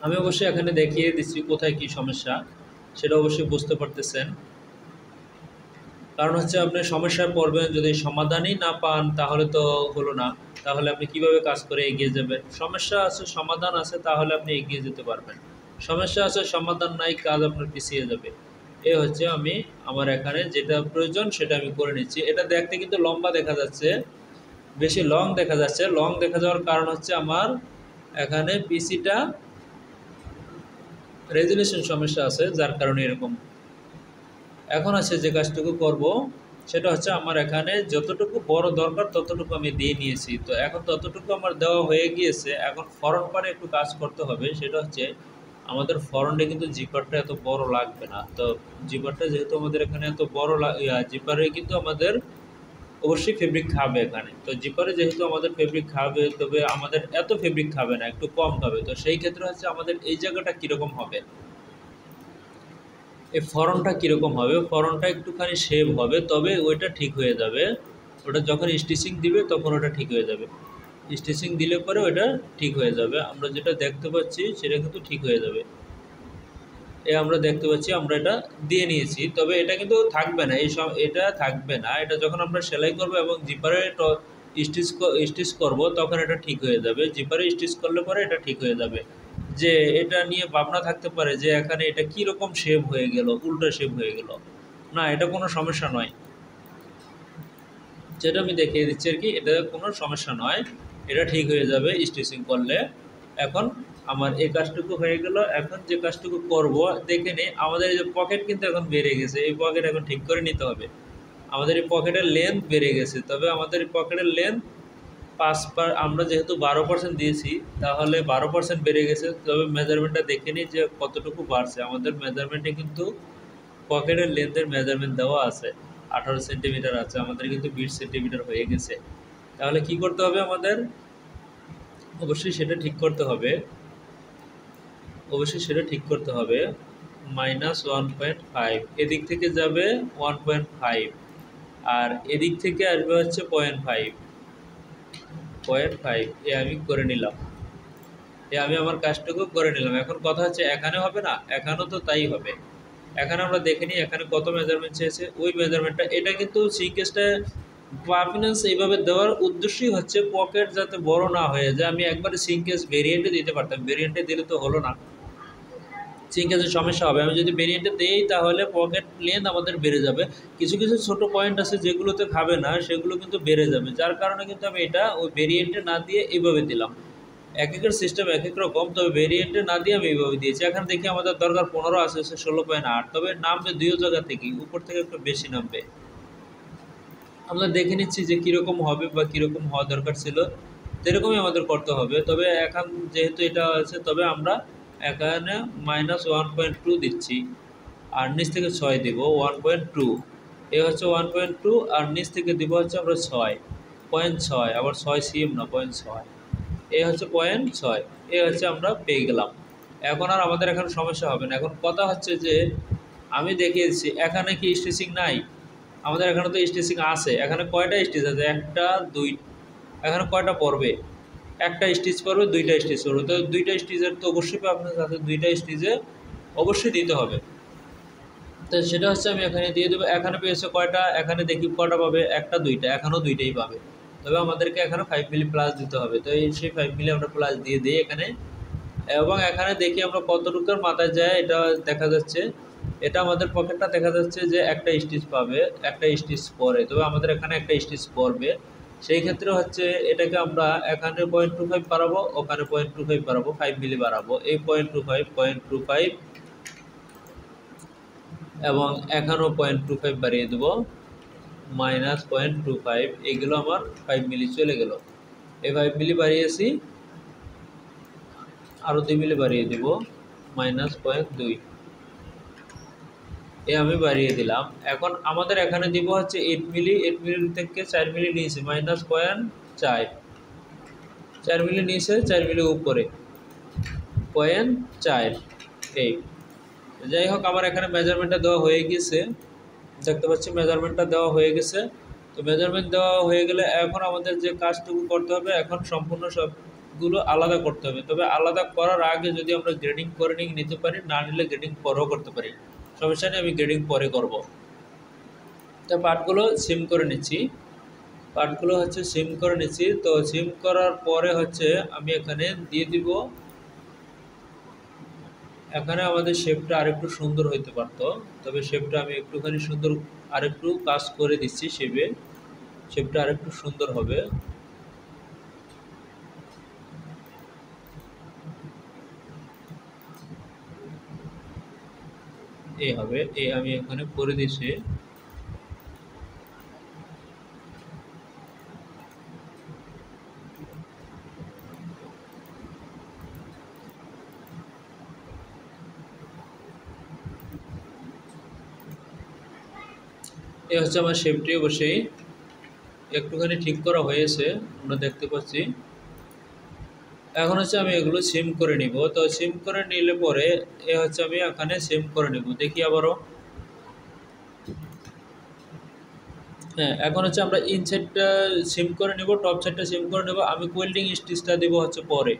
আমি অবশ্যই এখানে দেখিয়ে দিচ্ছি কোথায় কি সমস্যা, সেটা অবশ্যই বুঝতে পারতেছেন। কারণ হচ্ছে আপনি সমস্যায় পড়বেন, যদি সমাধানই না পান তাহলে তো হলো না, তাহলে আপনি কিভাবে কাজ করে এগিয়ে যাবেন। সমস্যা আছে সমাধান আছে তাহলে আপনি এগিয়ে যেতে পারবেন, সমস্যা আছে সমাধান নাই, কাজ আপনার পিছিয়ে যাবে। এ হচ্ছে আমি আমার এখানে যেটা প্রয়োজন সেটা আমি করে নিচ্ছি। এটা দেখতে কিন্তু লম্বা দেখা যাচ্ছে, বেশি লং দেখা যাচ্ছে। লং দেখা যাওয়ার কারণ হচ্ছে আমার এখানে পিসিটা রেজুলেশন সমস্যা আছে, যার কারণে এরকম। এখন আছে যে কাজটুকু করব সেটা হচ্ছে আমার এখানে যতটুকু বড় দরকার ততটুকু আমি দিয়ে নিয়েছি। তো এখন ততটুকু আমার দেওয়া হয়ে গিয়েছে, এখন ফরন্ট পারে একটু কাজ করতে হবে। সেটা হচ্ছে আমাদের ফরন্টে কিন্তু জিপারটা এত বড় লাগবে না। তো জিপারটা যেহেতু আমাদের এখানে এত বড় জিপারে কিন্তু আমাদের অবশ্যই ফেব্রিক খাবে এখানে। তো জিপারে যেহেতু আমাদের ফেব্রিক খাবে, তবে আমাদের এত ফেব্রিক খাবে না, একটু কম খাবে। তো সেই ক্ষেত্রে হচ্ছে আমাদের এই জায়গাটা কীরকম হবে, এই ফরনটা কীরকম হবে, ফরনটা একটুখানি শেভ হবে, তবে ওইটা ঠিক হয়ে যাবে। ওটা যখন স্টিচিং দিবে তখন ওটা ঠিক হয়ে যাবে, স্টিচিং দিলে পরে ওটা ঠিক হয়ে যাবে। আমরা যেটা দেখতে পাচ্ছি সেটা কিন্তু ঠিক হয়ে যাবে। আমরা দেখতে পাচ্ছি আমরা এটা দিয়ে নিয়েছি, তবে এটা কিন্তু থাকবে না, এটা থাকবে না। এটা যখন আমরা সেলাই করব এবং জিপারে স্টিচ করব তখন এটা ঠিক হয়ে যাবে। জিপারে স্টিচ করলে পরে এটা ঠিক হয়ে যাবে। যে এটা নিয়ে ভাবনা থাকতে পারে যে এখানে এটা কীরকম শেপ হয়ে গেল, উল্টো শেপ হয়ে গেল, না এটা কোনো সমস্যা নয়। যেটা আমি দেখিয়ে দিচ্ছি আর কি, এটা কোনো সমস্যা নয়, এটা ঠিক হয়ে যাবে স্টিচিং করলে। এখন আমার এই কাজটুকু হয়ে গেল। এখন যে কাজটুকু করব দেখে নিই, আমাদের এই যে পকেট কিন্তু এখন বেড়ে গেছে, এই পকেট এখন ঠিক করে নিতে হবে। আমাদের এই পকেটের লেন্থ বেড়ে গেছে, তবে আমাদের এই পকেটের লেন্থ আমরা যেহেতু 12% দিয়েছি তাহলে 12% বেড়ে গেছে। তবে মেজারমেন্টটা দেখে নিই যে কতটুকু বাড়ছে। আমাদের মেজারমেন্টে কিন্তু পকেটের লেন্থের মেজারমেন্ট দেওয়া আছে, 18 সেন্টিমিটার আছে, আমাদের কিন্তু 20 সেন্টিমিটার হয়ে গেছে। তাহলে কি করতে হবে আমাদের, অবশ্যই সেটা ঠিক করতে হবে, -1.5 এদিক থেকে যাবে 1.5 আর এদিক থেকে আসবে হচ্ছে 0.5 আমি করে নিলাম, আমি আমার কাজটুকু করে নিলাম। এখন কথা হচ্ছে এখানে হবে না, এখানেও তো তাই হবে। এখানে আমরা দেখে নিই এখানে কত মেজারমেন্ট চেয়েছে, ওই মেজারমেন্টটা। এটা কিন্তু সিঙ্কেসটা পারফরমেন্স এইভাবে দেওয়ার উদ্দেশ্যই হচ্ছে পকেট যাতে বড় না হয়ে যায়। আমি একবারে সিঙ্কেস ভেরিয়েন্টে দিতে পারতাম, ভেরিয়েন্টে দিলে তো হলো না, সিঙ্কেসের সমস্যা হবে। আমি যদি ভেরিয়েন্টে দিই তাহলে পকেট লেন্থ আমাদের বেড়ে যাবে। কিছু কিছু ছোট পয়েন্ট আছে যেগুলোতে খাবে না, সেগুলো কিন্তু বেড়ে যাবে, যার কারণে কিন্তু আমি এটা ওই ভেরিয়েন্টে না দিয়ে এইভাবে দিলাম। এক একের সিস্টেম এক এক রকম, তবে ভেরিয়েন্টে না দিয়ে আমি এইভাবে দিয়েছি। এখন দেখি আমাদের দরকার 15 আছে, 16.8, তবে নামবে দুইও জায়গা থেকে, উপর থেকে একটু বেশি নামবে। আমরা দেখে নিচ্ছি যে কীরকম হবে বা কীরকম হওয়া দরকার ছিল, সেরকমই আমাদের করতে হবে। তবে এখন যেহেতু এটা আছে, তবে আমরা এখানে -1.2 দিচ্ছি আর নিচ থেকে 6 দিব 1.2। এ হচ্ছে 1.2 আর নিচ থেকে দিব হচ্ছে আমরা 6.6, আবার 6 সিএম না 0.6, এ হচ্ছে 0.6। এ হচ্ছে আমরা পেয়ে গেলাম। এখন আর আমাদের এখন সমস্যা হবে না। এখন কথা হচ্ছে যে আমি দেখিয়েছি এখানে কি স্টিচিং নাই, আমাদের এখানে তো স্টিচিং আছে। এখানে কয়টা স্টিচ আছে, 1 2, এখানে কয়টা পড়বে, একটা স্টিচ পড়বে, 2টা স্টিচ পড়বে। তো 2টা স্টিচের তো অবশ্যই আপনার কাছে 2টা স্টিচে অবশ্যই দিতে হবে। তো সেটা হচ্ছে আমি এখানে দিয়ে দেবো। এখানে পেয়েছে কয়টা, এখানে দেখি কয়টা পাবে, 1 2টা, এখানেও 2টাই পাবে। তবে আমাদেরকে এখানে 5 মিলি প্লাস দিতে হবে। তো সেই 5 মিলি আমরা প্লাস দিয়ে দিই এখানে। এবং এখানে দেখি আমরা কতটুকুর মাথায় যায় এটা দেখা যাচ্ছে। এটা আমাদের পকেটটা দেখা যাচ্ছে যে একটা স্টিচ পাবে, একটা স্টিচ পরে, তবে আমাদের এখানে একটা স্টিচ পড়বে। সেই ক্ষেত্রে হচ্ছে এটাকে আমরা এখানে 0.25 বাড়াবো, ওখানে 0.25 বাড়াবো, 5 মিলি বাড়াবো, এই 0.25 এবং এখানেও 0.25 বাড়িয়ে দেবো, -0.25, এগুলো আমার 5 মিলি চলে গেল। এই 5 মিলি বাড়িয়েছি, আরও 2 মিলি বাড়িয়ে দেব, -0.2, এ আমি বাড়িয়ে দিলাম। এখন আমাদের এখানে দিব হচ্ছে 8 মিলি, 8 মিলি থেকে 4 মিলি নিয়েছি, -0.4, 4 মিলি নিচে 4 মিলি উপরে, 0.4, এই। যাই হোক, আমার এখানে মেজারমেন্টটা দেওয়া হয়ে গেছে, দেখতে পাচ্ছি মেজারমেন্টটা দেওয়া হয়ে গেছে। তো মেজারমেন্ট দেওয়া হয়ে গেলে এখন আমাদের যে কাজটুকু করতে হবে, এখন সম্পূর্ণ সবগুলো আলাদা করতে হবে। তবে আলাদা করার আগে যদি আমরা গ্রেডিং করে নিতে পারি, না নিলে গ্রেডিং পরেও করতে পারি, সমস্যা নেই, আমি গ্রেডিং পরে করব। তো পার্টগুলো সিম করে নিচ্ছি, পার্টগুলো হচ্ছে সিম করে নিচ্ছি। তো সিম করার পরে হচ্ছে আমি এখানে দিয়ে দিব, এখানে আমাদের শেপটা আরেকটু সুন্দর হইতে পারতো, তবে শেপটা আমি একটুখানি সুন্দর আরেকটু কাজ করে দিচ্ছি, শেপটা আরেকটু সুন্দর হবে। এই হবে, এই আমি এখানে করে দিচ্ছি। এই হচ্ছে আমার শেপটি, অবশ্যই একটুখানি ঠিক করা হয়েছে, আমরা দেখতে পাচ্ছি। এখন হচ্ছে আমি এগুলো সিম করে নিব। তো সিম করে নিলে পরে এ হচ্ছে আমি এখানে সিম করে নিব, দেখি আবারও। হ্যাঁ, এখন হচ্ছে আমরা ইনসাইডটা সিম করে নেব, টপ সাইডটা সিম করে নেব। আমি কোয়েল্ডিং স্টিচটা দেবো হচ্ছে পরে,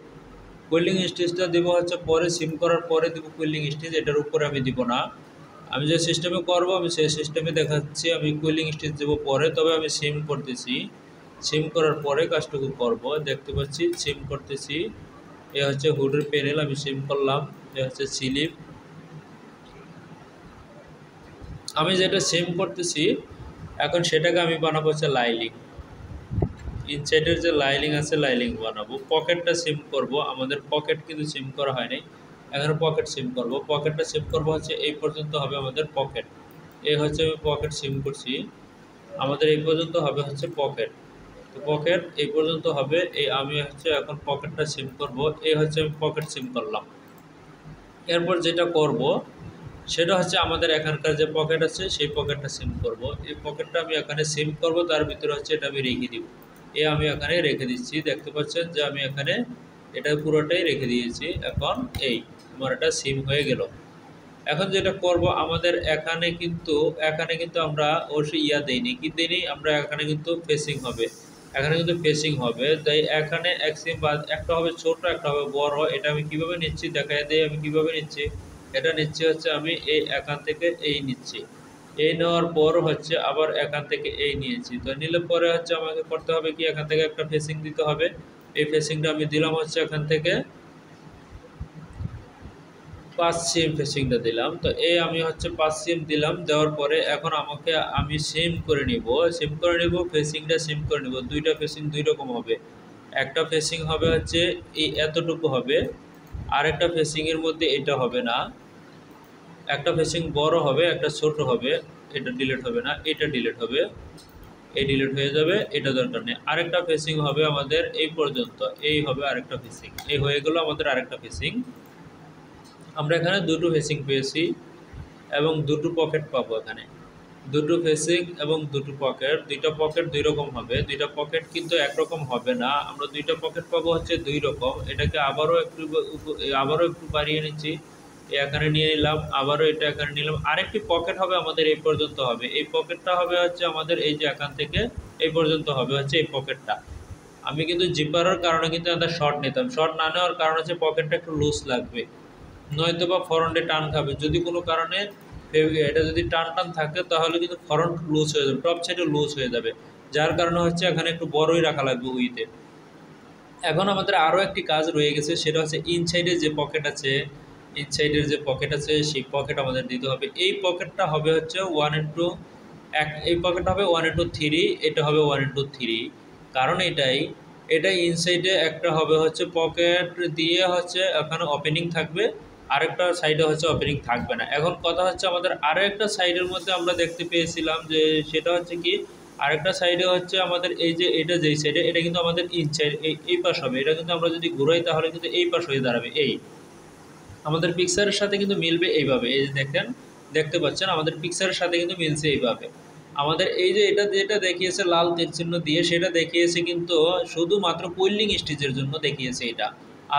কোয়েল্ডিং স্টিচটা দেবো হচ্ছে পরে, সিম করার পরে দেবো কোয়েল্ডিং স্টিচ, এটার উপরে আমি দিব না। আমি যে সিস্টেমে করব আমি সেই সিস্টেমে দেখাচ্ছি, আমি কোয়েল্ডিং স্টিচ দেবো পরে, তবে আমি সিম করতেছি। সিম করার পরে কাজটুকু করব, দেখতে পাচ্ছি সিম করতেছি। এ হচ্ছে হুডের প্যানেল, আমি সিম করলাম। এ হচ্ছে স্লিপ, আমি যেটা সিম করতেছি এখন সেটাকে আমি বানাবো হচ্ছে লাইলিং। ইনসাইডের যে লাইলিং আছে, লাইলিং বানাবো। পকেটটা সিম করব, আমাদের পকেট কিন্তু সিম করা হয়নি, এখানে পকেট সিম করব। পকেটটা সিম করব হচ্ছে এই পর্যন্ত হবে আমাদের পকেট, এই হচ্ছে আমি পকেট সিম করছি, আমাদের এই পর্যন্ত হবে হচ্ছে পকেট। তো পকেট এই পর্যন্ত হবে, এই আমি হচ্ছে এখন পকেটটা সিম করব, এই হচ্ছে আমি পকেট সিম করলাম। এরপর যেটা করব সেটা হচ্ছে আমাদের এখানকার যে পকেট আছে সেই পকেটটা সিম করব। এই পকেটটা আমি এখানে সিম করব, তার ভিতরে হচ্ছে এটা আমি রেখে দিব, আমি এখানে রেখে দিচ্ছি। দেখতে পাচ্ছেন যে আমি এখানে এটা পুরোটাই রেখে দিয়েছি। এখন এই আমার এটা সিম হয়ে গেল। এখন যেটা করব, আমাদের এখানে কিন্তু আমরা অবশ্যই দেইনি, কি দেইনি আমরা, এখানে কিন্তু ফেসিং হবে, এখানে কিন্তু ফেসিং হবে। তাই এখানে এক সিম বা একটা হবে ছোট, একটা হবে বড়। এটা আমি কিভাবে নিচ্ছি দেখাই দিই, আমি কিভাবে নিচ্ছি। এটা নিচ্ছি হচ্ছে আমি এই এখান থেকে এই নিচ্ছি, এই নেওয়ার পর হচ্ছে আবার এখান থেকে এই নিয়েছি। তো নিলে পরে হচ্ছে আমাকে করতে হবে কি, এখান থেকে একটা ফেসিং দিতে হবে। এই ফেসিংটা আমি দিলাম হচ্ছে এখান থেকে 5 সিম ফেসিংটা দিলাম। তো এই আমি হচ্ছে 5 সিম দিলাম, দেওয়ার পরে এখন আমাকে আমি সিম করে নিব, ফেসিংটা সিম করে নিব। দুইটা ফেসিং দুই রকম হবে, একটা ফেসিং হবে হচ্ছে এই এতটুকু হবে, আরেকটা ফেসিংয়ের মধ্যে এটা হবে না, একটা ফেসিং বড় হবে, একটা ছোট হবে। এটা ডিলিট হবে না, এটা ডিলিট হবে, এই ডিলিট হয়ে যাবে, এটা দরকার নেই। আরেকটা ফেসিং হবে আমাদের এই পর্যন্ত, এই হবে আরেকটা ফেসিং, এই হয়ে গেল আমাদের আরেকটা ফেসিং। আমরা এখানে দুটো ফেসিং পেয়েছি এবং দুটো পকেট পাবো। এখানে দুটো ফেসিং এবং দুটো পকেট, দুইটা পকেট দুই রকম হবে, দুইটা পকেট কিন্তু একরকম হবে না। আমরা দুইটা পকেট পাবো হচ্ছে দুই রকম। এটাকে আবারও একটু বাড়িয়ে নিচ্ছি, এখানে নিয়ে নিলাম, আবারও এটা এখানে নিলাম। আরেকটি পকেট হবে আমাদের এই পর্যন্ত হবে, এই পকেটটা হবে হচ্ছে আমাদের এই যে এখান থেকে এই পর্যন্ত হবে হচ্ছে এই পকেটটা। আমি কিন্তু জিপারের কারণে কিন্তু একটা শর্ট নিতাম, শর্ট না নেওয়ার কারণ হচ্ছে পকেটটা একটু লুজ লাগবে, নয়তো বা ফ্রন্টে টান খাবে। যদি কোনো কারণে এটা যদি টান টান থাকে তাহলে কিন্তু ফ্রন্ট লুজ হয়ে যাবে, টপ সাইডে লুজ হয়ে যাবে, যার কারণে হচ্ছে এখানে একটু বড়ই রাখা লাগবে উইতে। এখন আমাদের আরও একটি কাজ রয়ে গেছে, সেটা হচ্ছে ইনসাইডের যে পকেট আছে, ইনসাইডের যে পকেট আছে সেই পকেট আমাদের দিতে হবে। এই পকেটটা হবে হচ্ছে 1:3, এই পকেটটা হবে 1:3, এটা হবে 1:3। কারণ এটাই ইনসাইডে একটা হবে হচ্ছে পকেট দিয়ে হচ্ছে এখানে ওপেনিং থাকবে, আরেকটা সাইডে হচ্ছে ওপেনিং থাকবে না। এখন কথা হচ্ছে আমাদের আরও একটা সাইডের মধ্যে আমরা দেখতে পেয়েছিলাম যে সেটা হচ্ছে কি, আরেকটা সাইডে হচ্ছে আমাদের এই যে এটা যেই সাইডে, এটা কিন্তু আমাদের ইনসাইড এই পাশ হবে, এটা কিন্তু আমরা যদি ঘুরাই তাহলে কিন্তু এই পাশ হয়ে দাঁড়াবে। এই আমাদের পিকচারের সাথে কিন্তু মিলবে এইভাবে, এই যে দেখেন, দেখতে পাচ্ছেন আমাদের পিকচারের সাথে কিন্তু মিলছে এইভাবে। আমাদের এই যে এটা যেটা দেখিয়েছে লাল তীর চিহ্ন দিয়ে, সেটা দেখিয়েছে কিন্তু শুধুমাত্র পুলিং স্টিচের জন্য দেখিয়েছে এটা।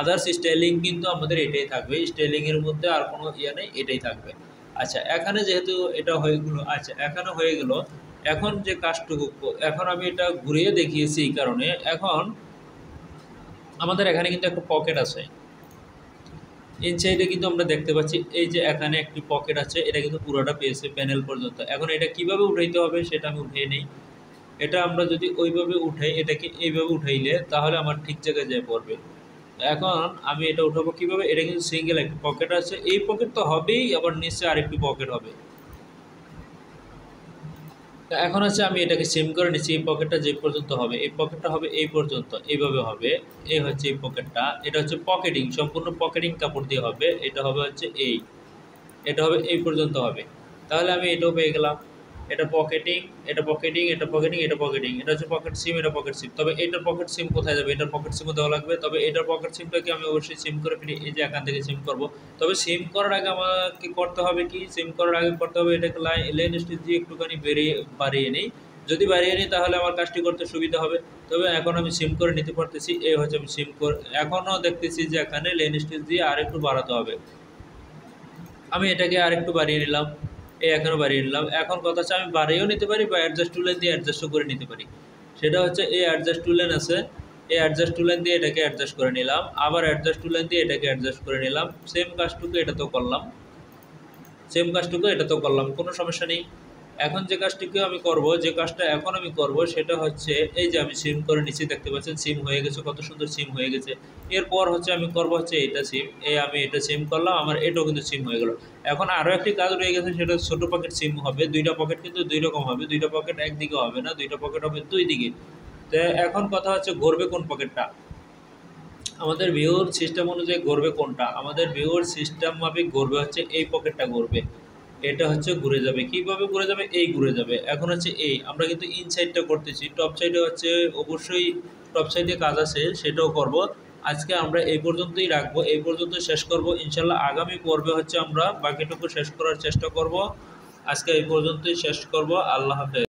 আদার্স স্টাইলিং কিন্তু আমাদের এটাই থাকবে, স্টাইলিংয়ের মধ্যে আর কোনো ইয়ে নেই, এটাই থাকবে। আচ্ছা, এখানে যেহেতু এটা হয়ে গেলো, আচ্ছা এখানে হয়ে গেল। এখন যে কাজটুকু, এখন আমি এটা ঘুরিয়ে দেখিয়েছি এই কারণে, এখন আমাদের এখানে কিন্তু একটা পকেট আছে ইনসাইডে, কিন্তু আমরা দেখতে পাচ্ছি এই যে এখানে একটি পকেট আছে, এটা কিন্তু পুরোটা পেয়েছে প্যানেল পর্যন্ত। এখন এটা কিভাবে উঠাইতে হবে সেটা আমি উঠিয়ে নিই। এটা আমরা যদি ওইভাবে উঠাই, এটাকে এইভাবে উঠাইলে তাহলে আমার ঠিক জায়গায় যেয়ে পড়বে। এখন আমি এটা উঠাবো কিভাবে, এটা কিন্তু সিঙ্গেল একটি পকেট আছে, এই পকেট তো হবেই, আবার নিচে আরেকটি পকেট হবে। তো এখন হচ্ছে আমি এটাকে সিম করে নিচ্ছি, এই পকেটটা যে পর্যন্ত হবে, এই পকেটটা হবে এই পর্যন্ত, এইভাবে হবে। এই হচ্ছে এই পকেটটা, এটা হচ্ছে পকেটিং, সম্পূর্ণ পকেটিং কাপড় দিয়ে হবে। এটা হবে হচ্ছে এটা হবে এই পর্যন্ত হবে। তাহলে আমি এটাও পেয়ে গেলাম, এটা পকেটিং, এটা পকেটিং, এটা পকেটিং, এটা পকেটিং, এটা হচ্ছে পকেট সিম, এটা পকেট সিম। তবে এটার পকেট সিম কোথায় যাবে, এটার পকেট সিমও দেওয়া লাগবে। তবে এটার পকেট সিমটাকে আমি অবশ্যই সিম করে ফেলি, এই যে এখান থেকে সিম করব। তবে সিম করার আগে আমাকে করতে হবে কি, সিম করার আগে করতে হবে এটাকে লেন স্টিচ দিয়ে একটুখানি বাড়িয়ে নিই। যদি বাড়িয়ে নিই তাহলে আমার কাজটি করতে সুবিধা হবে। তবে এখন আমি সিম করে নিতে পারতেছি, এই হচ্ছে আমি সিম করে, এখনও দেখতেছি যে এখানে লেন স্টিচ দিয়ে আর একটু বাড়াতে হবে। আমি এটাকে আরেকটু বাড়িয়ে নিলাম, এখনও বাড়িয়ে নিলাম। এখন কথা হচ্ছে আমি বাড়িয়েও নিতে পারি বা অ্যাডজাস্ট টু লাইন দিয়ে অ্যাডজাস্টও করে নিতে পারি। সেটা হচ্ছে এই অ্যাডজাস্ট টু লাইন আছে, এই অ্যাডজাস্ট টু লাইন দিয়ে এটাকে অ্যাডজাস্ট করে নিলাম, আবার অ্যাডজাস্ট টু লাইন দিয়ে এটাকে অ্যাডজাস্ট করে নিলাম। সেম কাজটুকু এটাতেও করলাম, সেম কাজটুকু এটাতেও করলাম, কোনো সমস্যা নেই। এখন যে কাজটিকে আমি করব, যে কাজটা এখন আমি করব সেটা হচ্ছে এই যে আমি সিম করে নিচে দেখতে পাচ্ছেন সিম হয়ে গেছে, কত সুন্দর সিম হয়ে গেছে। এরপর হচ্ছে আমি করব হচ্ছে এটা সিম, আমি এটা সিম করলাম, আমার এটাও কিন্তু সিম হয়ে গেল। এখন আরও একটি কাজ রয়ে গেছে, সেটা ছোটো পকেট সিম হবে। দুইটা পকেট কিন্তু দুই রকম হবে, দুইটা পকেট একদিকে হবে না, দুইটা পকেট হবে দুই দিকে। তো এখন কথা হচ্ছে ঘুরবে কোন পকেটটা, আমাদের ভিউর সিস্টেম অনুযায়ী ঘুরবে কোনটা, আমাদের ভিউর সিস্টেম মাফিক ঘুরবে হচ্ছে এই পকেটটা ঘুরবে। এটা হচ্ছে ঘুরে যাবে, কিভাবে ঘুরে যাবে, এই ঘুরে যাবে। এখন হচ্ছে আমরা কিন্তু ইনসাইডটা করতেছি, টপ সাইডে হচ্ছে অবশ্যই টপ সাইডে কাজ আছে, সেটাও করব। আজকে আমরা এই পর্যন্তই রাখবো, এই পর্যন্ত শেষ করব। ইনশাল্লাহ আগামী পর্বে হচ্ছে আমরা বাকিটুকু শেষ করার চেষ্টা করব। আজকে এই পর্যন্তই শেষ করব। আল্লাহ হাফেজ।